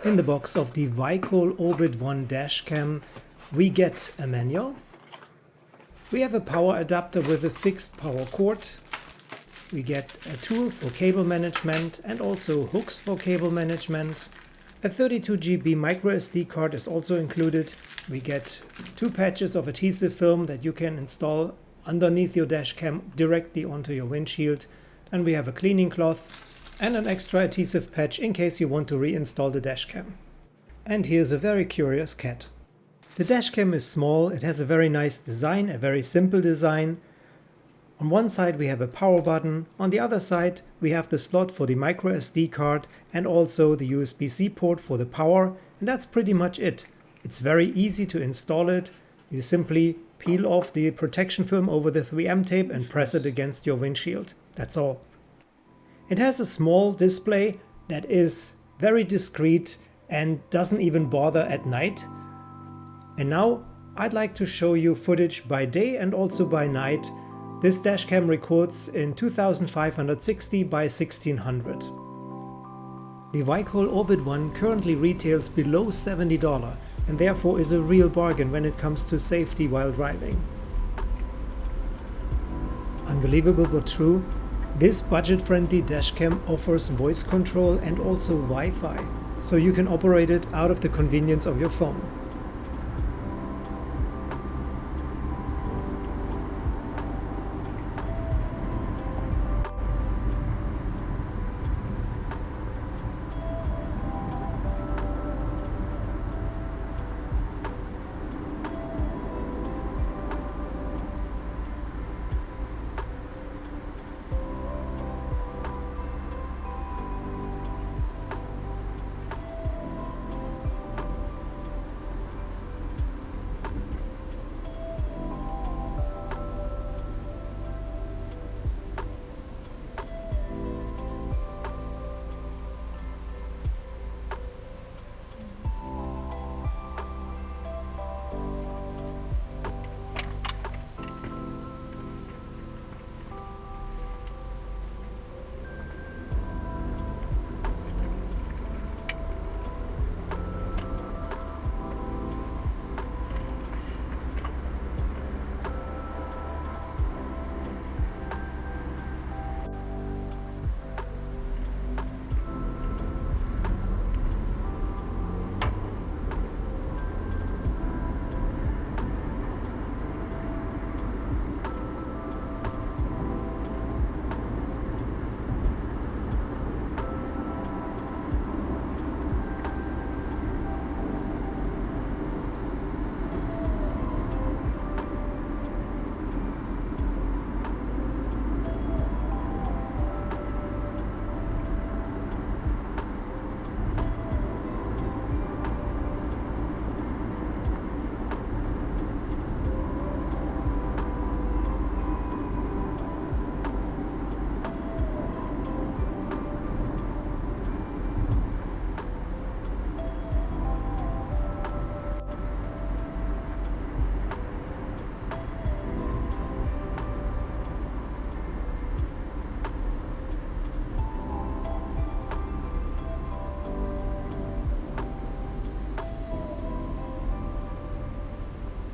In the box of the VYCOL Orbit 1 dashcam, we get a manual. We have a power adapter with a fixed power cord. We get a tool for cable management and also hooks for cable management. A 32 GB micro SD card is also included. We get 2 patches of adhesive film that you can install underneath your dashcam directly onto your windshield. And we have a cleaning cloth and an extra adhesive patch in case you want to reinstall the dashcam. And here's a very curious cat. The dashcam is small, it has a very nice design, a very simple design. On one side we have a power button, on the other side we have the slot for the micro SD card and also the USB-C port for the power, and that's pretty much it. It's very easy to install it. You simply peel off the protection film over the 3M tape and press it against your windshield. That's all. It has a small display that is very discreet and doesn't even bother at night. And now I'd like to show you footage by day and also by night. This dashcam records in 2560 by 1600. The VYCOL Orbit 1 currently retails below $70 and therefore is a real bargain when it comes to safety while driving. Unbelievable but true, this budget-friendly dashcam offers voice control and also Wi-Fi, so you can operate it out of the convenience of your phone.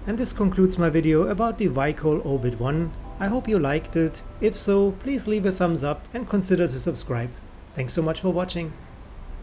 And this concludes my video about the VYCOL Orbit 1. I hope you liked it. If so, please leave a thumbs up and consider to subscribe. Thanks so much for watching.